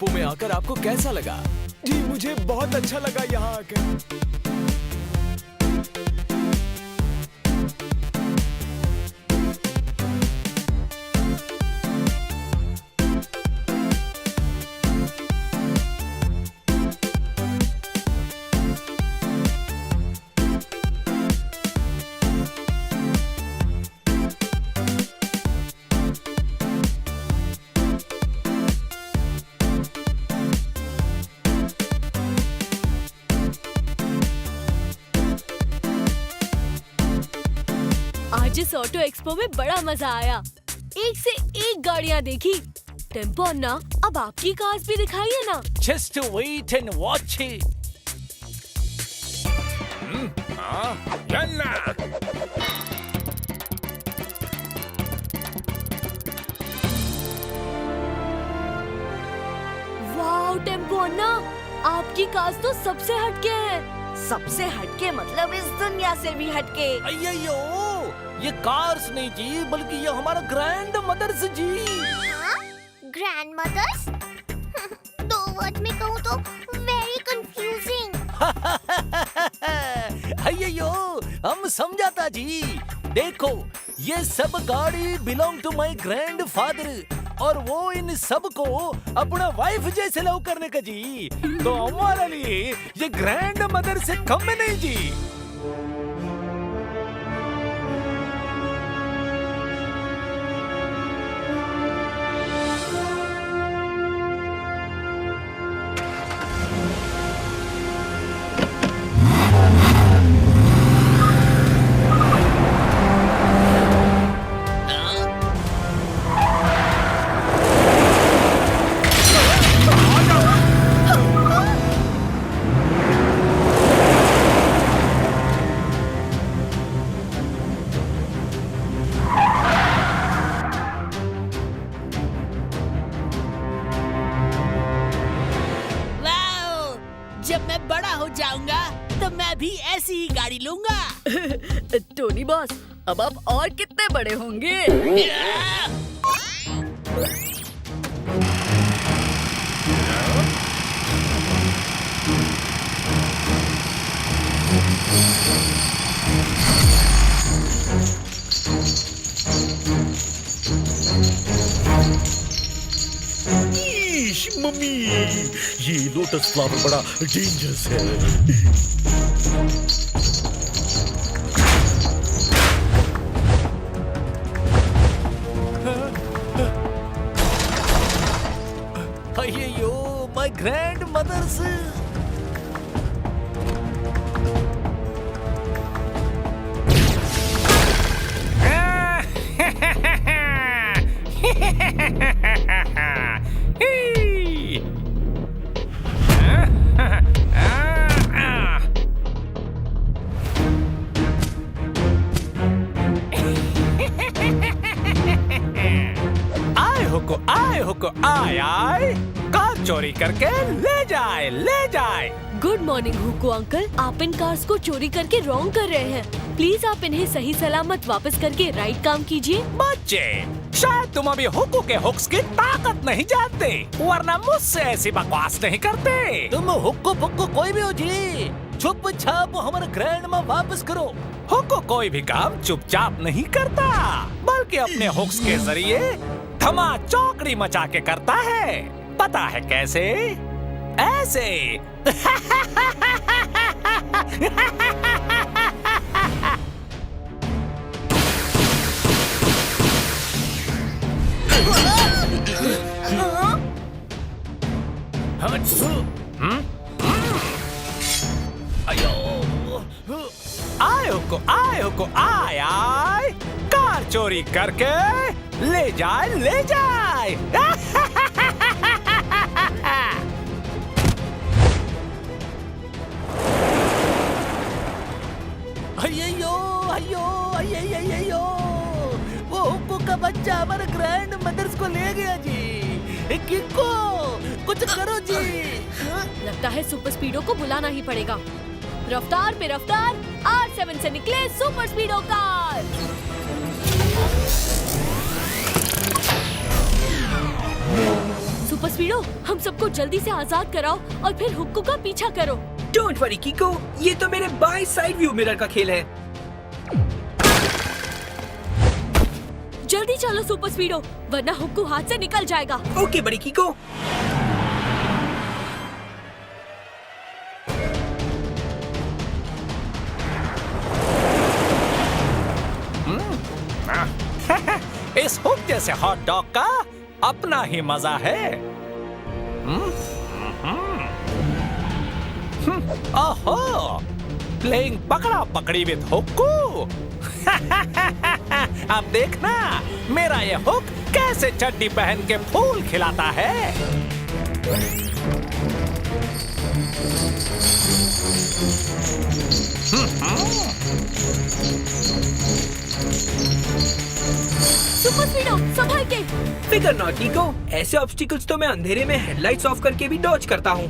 Expo में आकर आपको कैसा लगा? जी मुझे बहुत अच्छा लगा यहाँ आकर। आज इस ऑटो एक्सपो में बड़ा मजा आया। एक से एक गाड़ियाँ देखी। टेम्पो अन्ना, अब आपकी कार्स भी दिखाइए ना। Just wait and watch it. Yalla. वाह टेम्पो अन्ना, आपकी कार्स तो सबसे हटके है। सबसे हटके मतलब इस दुनिया से भी हटके। अय्यो, ये कार्स नहीं जी, बल्कि ये हमारा ग्रैंड मदर्स जी। Grandmothers? दो वर्ड में कहूँ तो वेरी कंफ्यूजिंग। अय्यो, हम समझाता जी। देखो, ये सब गाड़ी belong to my grandfather और वो इन सब को अपना वाइफ जैसे लव करने का जी। तो हमारे लिए ये ग्रैंड मदर से कम में नहीं जी। जब मैं बड़ा हो जाऊंगा तो मैं भी ऐसी ही गाड़ी लूंगा। टोनी बॉस, अब आप और कितने बड़े होंगे? मम्मी, ये लोटस फ्लावर बड़ा डेंजरस है। अय्यो, माय ग्रैंड मदर्स। आए कार चोरी करके ले जाए। गुड मॉर्निंग हुको अंकल, आप इन कार्स को चोरी करके रॉन्ग कर रहे हैं। प्लीज आप इन्हें सही सलामत वापस करके राइट काम कीजिए। बच्चे, शायद तुम अभी हुको के हुक्स की ताकत नहीं जानते, वरना मुझसे ऐसी बकवास नहीं करते। तुम हुक्को फुक्को कोई भी हो जी, चुपचाप हमारे ग्रैंड में वापस करो। हुक्को कोई भी काम चुपचाप नहीं करता, बल्कि अपने हुक्स के जरिए धमा चौकड़ी मचा के करता है। पता है कैसे? ऐसे। आयो को आय कार चोरी करके ले जाए। अय्यो, वो हुक्को का बच्चा हमारे ग्रैंड मदर्स को ले गया जी। किको कुछ करो जी। लगता है सुपर स्पीडो को बुलाना ही पड़ेगा। रफ्तार पे रफ्तार, R7 से निकले सुपर स्पीडो कार। सुपर स्पीडो, हम सबको जल्दी से आजाद कराओ और फिर हुक्को का पीछा करो। डोंट वरी कीको, ये तो मेरे बाएं साइड व्यू मिरर का खेल है। जल्दी चलो सुपर स्पीडो, वरना हुक्को हाथ से निकल जाएगा। ओके बड़ी कीको। इस हुक जैसे हॉट डॉग का अपना ही मजा है। ओहो, प्लेइंग पकड़ा पकड़ी विद हुक्कू। अब देखना मेरा ये हुक कैसे चड्डी पहन के फूल खिलाता है। सुपर स्पीडो, संभाल के। फिकर नॉट कीको, ऐसे ऑब्स्टिकल्स तो मैं अंधेरे में हेडलाइट्स ऑफ करके भी डॉज करता हूँ।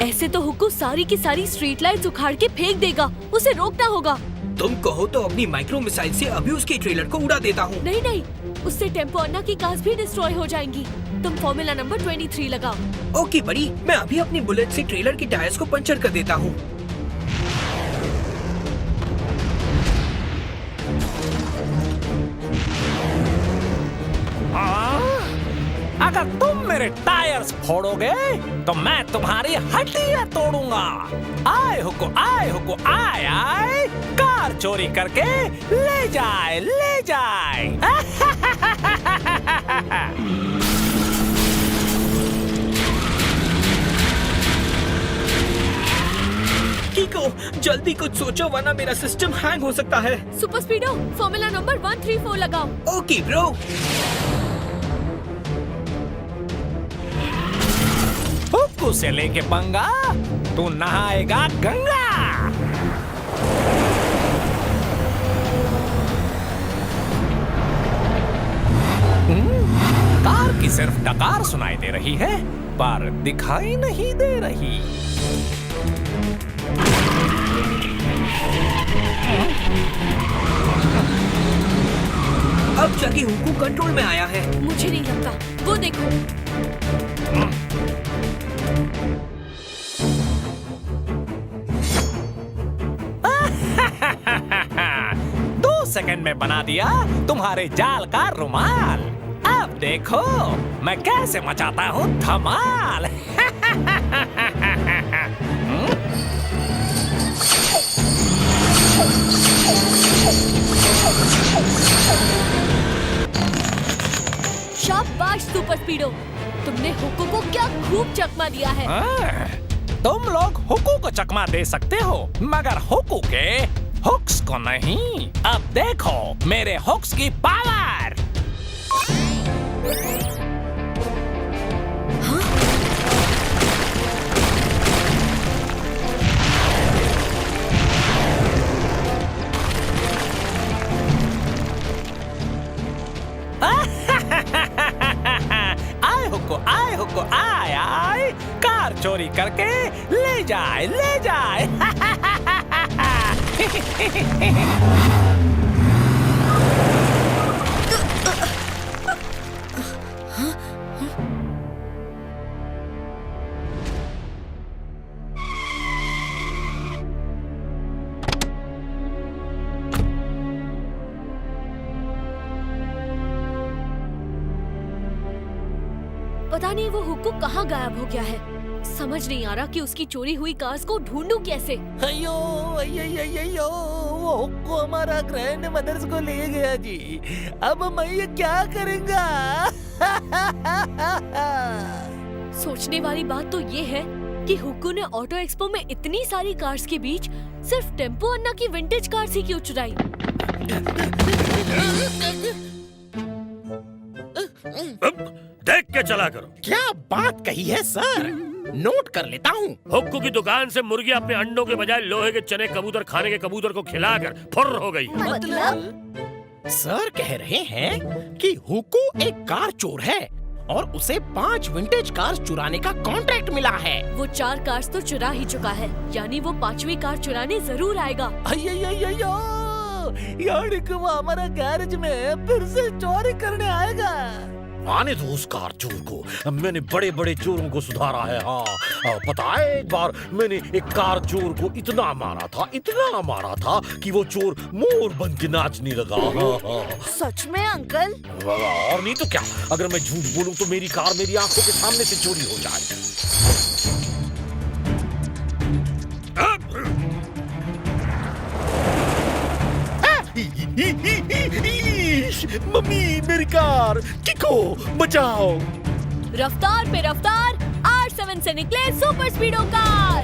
ऐसे तो हुक्को सारी की सारी स्ट्रीट लाइट्स उखाड़ के फेंक देगा, उसे रोकना होगा। तुम कहो तो अपनी माइक्रो मिसाइल से अभी उसके ट्रेलर को उड़ा देता हूँ। नहीं नहीं, उससे टेम्पो अन्ना की कार्स भी डिस्ट्रॉय हो जाएंगी। तुम फॉर्मूला नंबर 23 लगाओ। ओके बड़ी, मैं अभी अपनी बुलेट से ट्रेलर के टायर्स को पंचर कर देता हूँ। अगर तुम मेरे टायर्स फोड़ोगे तो मैं तुम्हारी हड्डियां तोड़ूंगा। आए हुक्को आए आए, कार चोरी करके ले जाए ले जाए। कीको, जल्दी कुछ सोचो वरना मेरा सिस्टम हैंग हो सकता है। सुपर स्पीडो, फॉर्मूला नंबर 134 लगाओ। Okay bro. हुक्कू से लेके पंगा, तू नहाएगा गंगा। कार की सिर्फ डकार सुनाई दे रही है पर दिखाई नहीं दे रही। अब जाके हुक्कू कंट्रोल में आया है। मुझे नहीं लगता, वो देखो। 2 सेकंड में बना दिया तुम्हारे जाल का रुमाल। अब देखो मैं कैसे मचाता हूँ धमाल। शाबाश सुपर स्पीडो, तुमने हुक्को को क्या खूब चकमा दिया है। तुम लोग हुक्कू को चकमा दे सकते हो मगर हुक्कू के हुक्स को नहीं। अब देखो मेरे हुक्स की पावर। आए हुक्को आए आए, कार चोरी करके ले जाए ले जाए। पता नहीं वो हुक्को कहाँ गायब हो गया है। समझ नहीं आ रहा कि उसकी चोरी हुई कार्स को ढूंढूं कैसे। अयो अयो, वो हुक्को हमारा ग्रैंड मदर्स को ले गया जी। अब मैं ये क्या करूंगा? सोचने वाली बात तो ये है कि हुक्को ने ऑटो एक्सपो में इतनी सारी कार्स के बीच सिर्फ टेम्पो अन्ना की विंटेज कार्स ही क्यों चुराई। देख के चला करो। क्या बात कही है सर, नोट कर लेता हूँ। हुक्कू की दुकान से मुर्गी अपने अंडों के बजाय लोहे के चने कबूतर खाने के कबूतर को खिलाकर फुर्र हो गई। मतलब? सर कह रहे हैं कि हुक्कू एक कार चोर है और उसे 5 विंटेज कार्स चुराने का कॉन्ट्रैक्ट मिला है। वो 4 कार्स तो चुरा ही चुका है, यानी वो 5वीं कार चुराने जरूर आएगा। अयो यानी कि वो हमारे गैरेज में फिर से चोरी करने आएगा। आने दो उस कार चोर को। मैंने बड़े बड़े चोरों को सुधारा है। हाँ, पता है एक बार मैंने एक कार चोर को इतना मारा था कि वो चोर मोर बन के नाचने लगा। हाँ। सच में अंकल? और नहीं तो क्या, अगर मैं झूठ बोलूं तो मेरी कार मेरी आंखों के सामने से चोरी हो जाए। मम्मी मेरी कार, किको बचाओ। रफ्तार पे रफ्तार, R7 से निकले सुपर स्पीडो कार।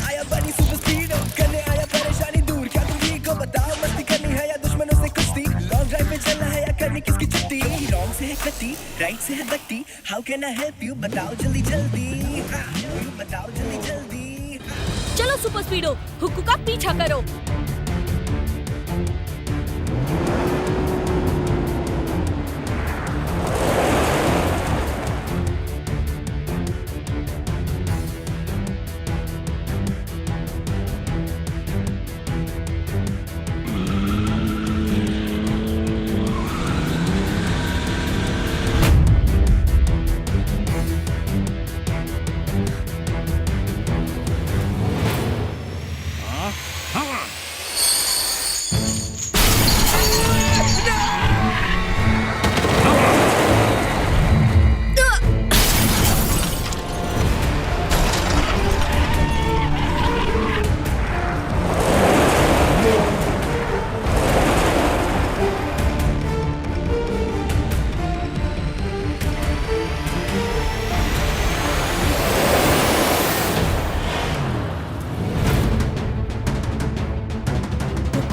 आया बनी सुपर स्पीडो, करने आया परेशानी दूर। क्या तुम ठीक हो बताओ, मस्ती करनी है या दुश्मनों से कुश्ती? लॉन्ग ड्राइव पे चलना है या करनी किसकी छुट्टी? रॉन्ग से है कट्टी, राइट से है बट्टी। How can I help you, बताओ जल्दी जल्दी, बताओ जल्दी जल्दी। चलो सुपर स्पीडो, हुक्कू का पीछा करो।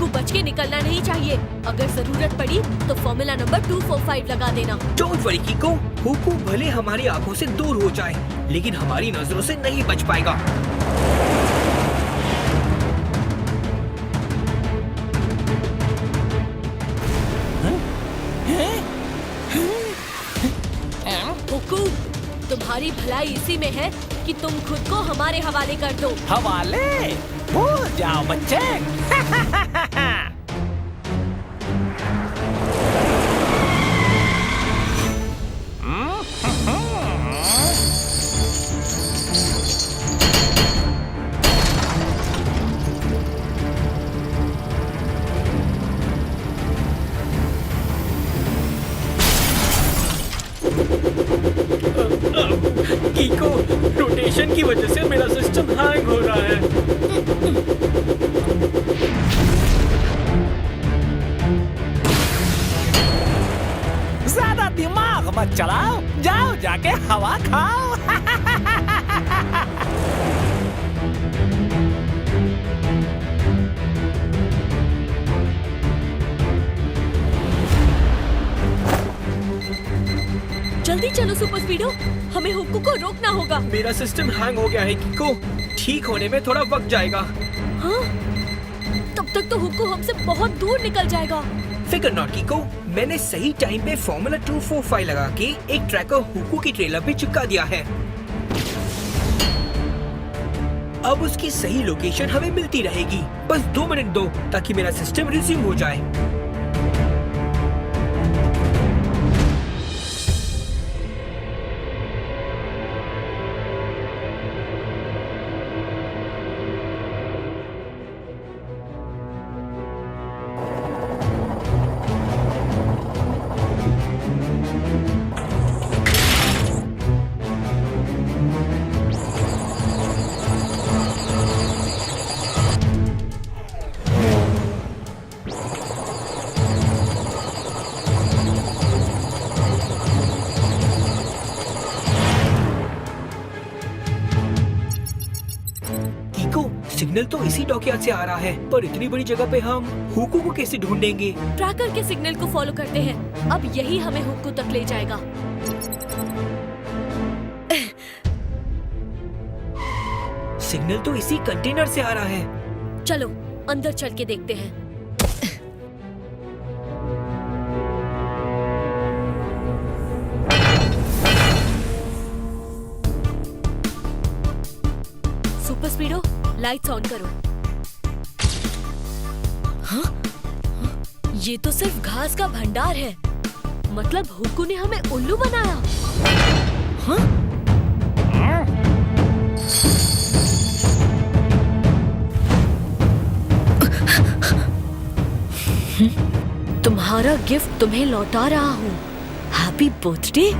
बच के निकलना नहीं चाहिए। अगर जरूरत पड़ी तो फॉर्मूला नंबर 245 लगा देना। डोंट वरी किको, हुक्कू भले हमारी आंखों से दूर हो जाए, लेकिन हमारी नजरों से नहीं बच पाएगा। हुक्कू, तुम्हारी भलाई इसी में है कि तुम खुद को हमारे हवाले कर दो। हवाले भूल जाओ बच्चे। किको, रोटेशन की वजह से मेरा सिस्टम हैंग हो रहा है। ज्यादा दिमाग मत चलाओ, जाओ जाके हवा खाओ। जल्दी चलो सुपर स्पीडो, हमें हुक्कू को रोकना होगा। मेरा सिस्टम हैंग हो गया है किको, ठीक होने में थोड़ा वक्त जाएगा। हाँ? तब तक तो हुक्कू हमसे बहुत दूर निकल जाएगा। फिकर नॉट किको, मैंने सही टाइम पे फॉर्मूला 245 लगा के एक ट्रैकर हुक्कू की ट्रेलर पे चिपका दिया है। अब उसकी सही लोकेशन हमें मिलती रहेगी। बस 2 मिनट दो ताकि मेरा सिस्टम रिज्यूम हो जाए। सिग्नल तो इसी डॉकयार्ड से आ रहा है, पर इतनी बड़ी जगह पे हम हुक्कू को कैसे ढूंढेंगे? ट्रैकर के सिग्नल को फॉलो करते हैं। अब यही हमें हुक्कू तक ले जाएगा। सिग्नल तो इसी कंटेनर से आ रहा है। चलो अंदर चल के देखते हैं। स्पीडो, लाइट्स ऑन करो। हाँ? ये तो सिर्फ घास का भंडार है। मतलब हुक्कू ने हमें उल्लू बनाया। हाँ? तुम्हारा गिफ्ट तुम्हें लौटा रहा हूँ। Happy birthday.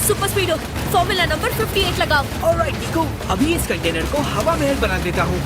Super स्पीडो, formula number 58 लगाओ। ऑलराइट निको, अभी इस कंटेनर को हवा महल बना देता हूँ।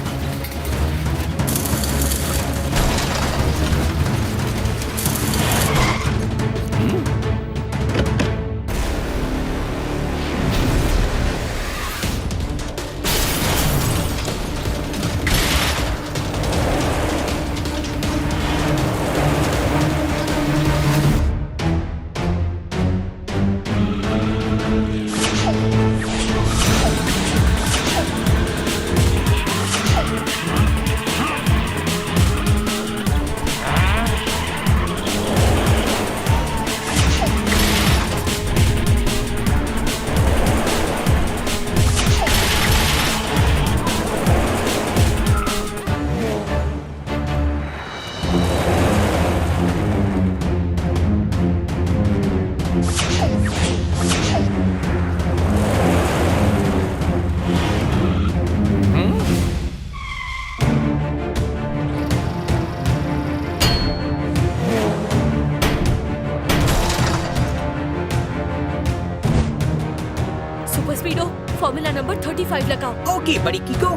सुपर स्पीडो, फॉर्मूला नंबर 35 लगाओ। ओके बड़ी किको।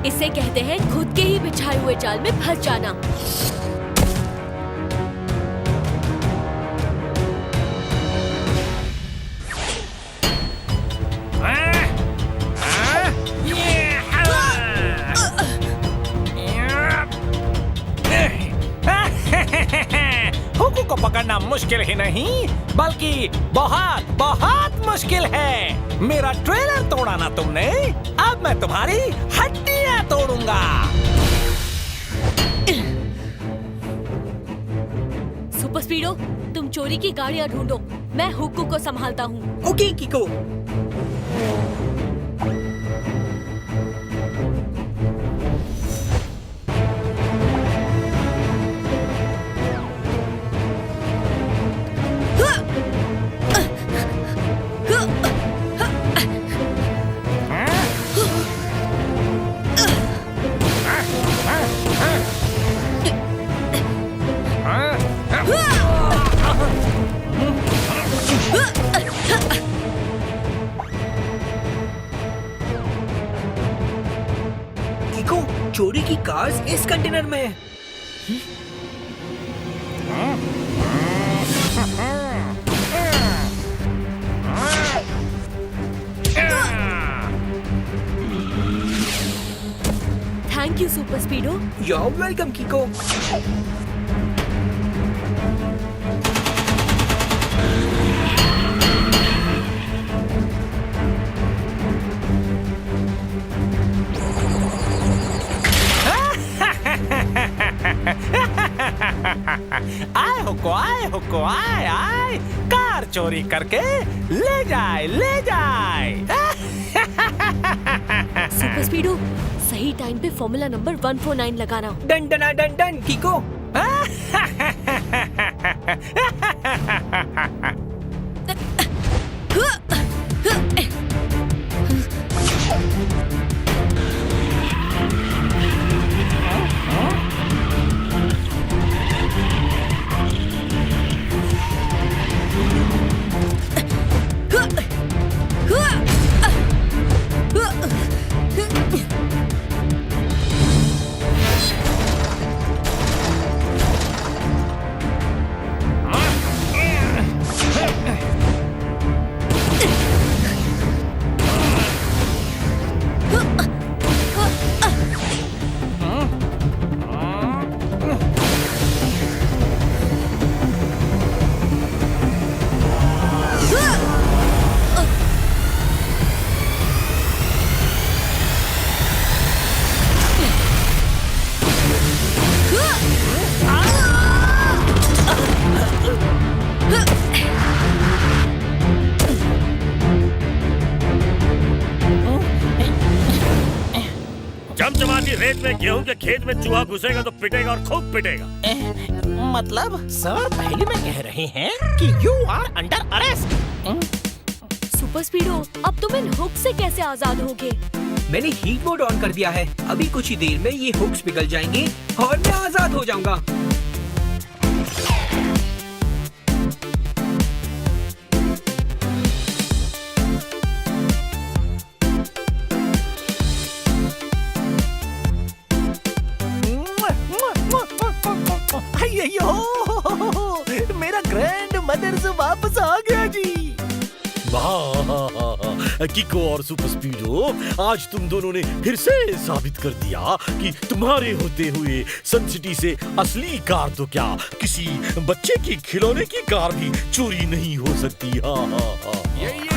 इसे कहते हैं खुद के ही बिछाए हुए जाल में फंस जाना। हुक्कू को पकड़ना मुश्किल ही नहीं बल्कि बहुत बहुत मुश्किल है। मेरा ट्रेलर तोड़ा ना तुमने, अब मैं तुम्हारी हड्डियां तोड़ूंगा। सुपर स्पीडो, तुम चोरी की गाड़ियां ढूंढो, मैं हुक्कू को संभालता हूँ। ओके किको। किको, चोरी की कार्स इस कंटेनर में है। Thank you super Speedo. You are welcome Kiko. आए हुक्को आए आए, कार चोरी करके ले जाए ले जाए। सुपर स्पीडो, सही टाइम पे फॉर्मूला नंबर 149 लगाना। Done डना done done किको। खेत में गेहूं के खेत में चूहा घुसेगा तो पिटेगा और खूब पिटेगा। मतलब सर पहले में कह रहे हैं कि you are under arrest. Super Speedo, अब तुम इन हुक से कैसे आजाद होगे? मैंने हीट मोड ऑन कर दिया है। अभी कुछ ही देर में ये हुक्स पिघल जाएंगे और मैं आजाद हो जाऊंगा। अय्यो, मेरा ग्रैंड मदर्स वापस आ गया जी। वाह किको और सुपर स्पीडो, आज तुम दोनों ने फिर से साबित कर दिया कि तुम्हारे होते हुए सन सिटी से असली कार तो क्या, किसी बच्चे की खिलौने की कार भी चोरी नहीं हो सकती। हाँ हाँ हाँ।